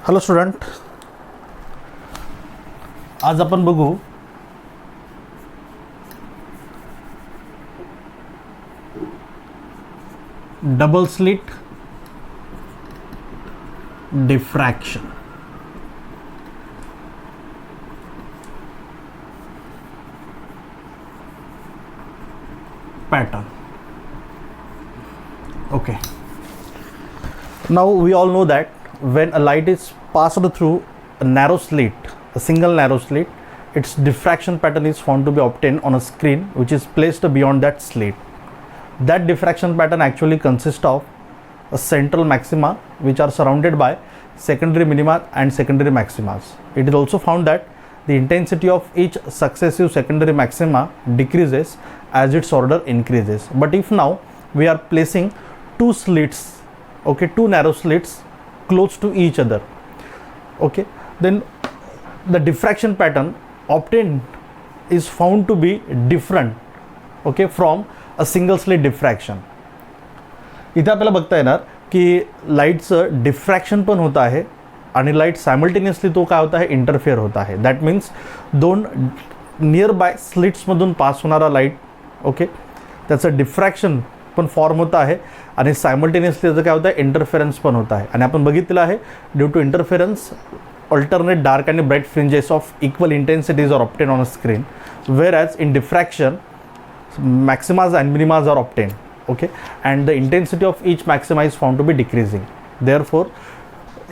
Hello student, आज आपण बघू double slit diffraction. pattern. Okay, now we all know that when a light is passed through a narrow slit, a single narrow slit, its diffraction pattern is found to be obtained on a screen which is placed beyond that slit. That diffraction pattern actually consists of a central maxima which are surrounded by secondary minima and secondary maximas. It is also found that the intensity of each successive secondary maxima decreases as its order increases. But if now we are placing two slits, okay, two narrow slits close to each other, okay, then the diffraction pattern obtained is found to be different, okay, from a single slit diffraction. इथे आपल्याला बघता येणार की लाईटचं diffraction पण होत आहे आणि light simultaneously तो काय होता आहे, इंटरफेअर होत आहे. दॅट मीन्स दोन नियर बाय स्लिट्समधून पास होणारा लाईट, ओके, त्याचं डिफ्रॅक्शन पण फॉर्म होत आहे आणि सायमल्टेनियसली त्याचं काय होतं आहे, इंटरफेरन्स पण होत आहे. आणि आपण बघितलेलं आहे due to interference alternate dark and bright fringes of equal intensities are obtained on a screen, whereas in diffraction maximas and minimas are obtained, okay, and the intensity of each maxima is found to be decreasing. Therefore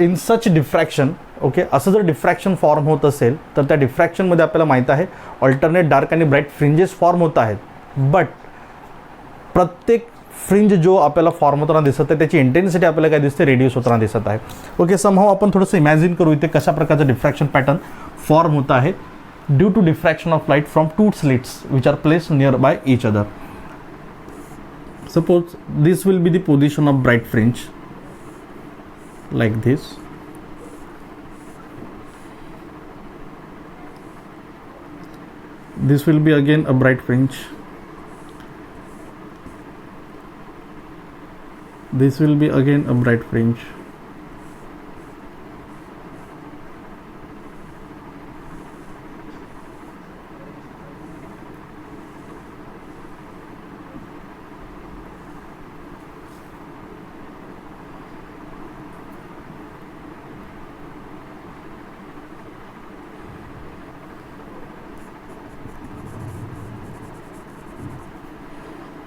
in such diffraction, okay, असं जर diffraction form होत असेल तर त्या डिफ्रॅक्शनमध्ये आपल्याला माहीत आहे alternate dark आणि ब्राईट फ्रिंजेस फॉर्म होत आहेत, बट प्रत्येक फ्रिंज जो आपल्याला फॉर्म होताना दिसत आहे त्याची इंटेन्सिटी आपल्याला काय दिसते, रेड्यूस होताना दिसत आहे. ओके, समहाव आपण थोडंसं इमॅजिन करू इथे कशा प्रकारचं डिफ्रॅक्शन पॅटर्न फॉर्म होत आहे due to diffraction of light from two slits which are placed near by each other. Suppose this will be the position of bright fringe like this. This will be again a bright fringe. This will be again a bright fringe.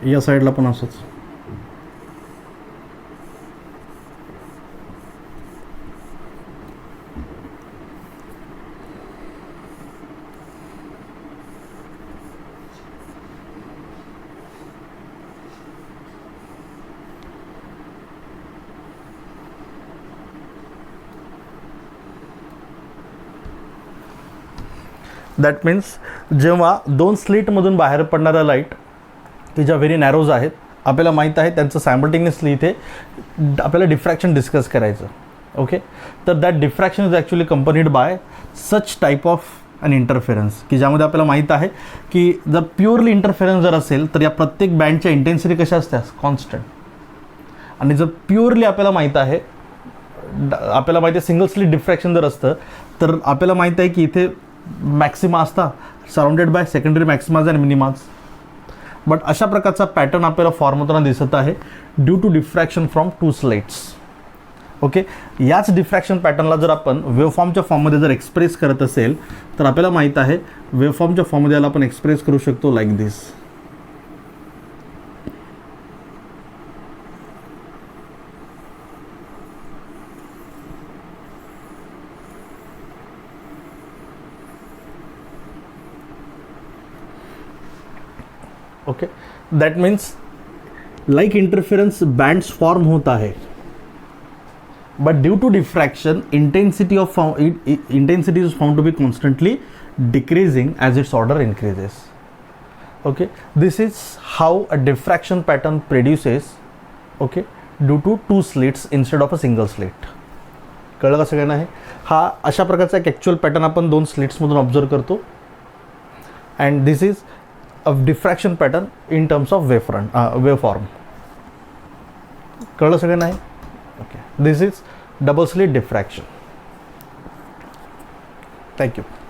या साईडला पण असंच. That means जेव्हा दोन स्लिटमधून बाहेर पडणारा light की ज्या व्हेरी नॅरोज आहेत, आपल्याला माहीत आहे त्यांचं सायमल्टेनियसली इथे आपल्याला डिफ्रॅक्शन डिस्कस करायचं, ओके, तर that diffraction is actually accompanied by such type of an interference की ज्यामध्ये आपल्याला माहीत आहे की जर प्युअरली इंटरफेरन्स जर असेल तर या प्रत्येक बँडच्या इंटेन्सिटी कशा असतात, कॉन्स्टंट. आणि जर प्युअरली आपल्याला माहीत आहे सिंगल स्लिट डिफ्रॅक्शन जर असतं तर आपल्याला माहीत आहे की इथे मॅक्सिमा असतात सराउंडेड बाय सेकंडरी मॅक्सिमाज आणि मिनिमाज. बट अशा प्रकारचा पॅटर्न आपल्याला फॉर्म होताना दिसत आहे due to diffraction from two slits. Okay, याच डिफ्रॅक्शन पॅटर्नला जर आपण वेवफॉर्मच्या फॉर्ममध्ये जर एक्सप्रेस करत असेल तर आपल्याला माहीत आहे वेवफॉर्मच्या फॉर्ममध्ये याला आपण एक्सप्रेस करू शकतो like this. Okay, that means like interference bands form होता है, but due to diffraction intensity is found to be constantly decreasing as its order increases. Okay, this is how a diffraction pattern produces, okay, due to two slits instead of a single slit. कळलं का सगळ्यांना? आहे हा अशा प्रकारचा एक actual pattern आपण दोन स्लिट्समधून ऑब्झर्व करतो and this is of diffraction pattern in terms of waveform. कळलं सगळ्यांना आहे? Okay, this is double slit diffraction. Thank you.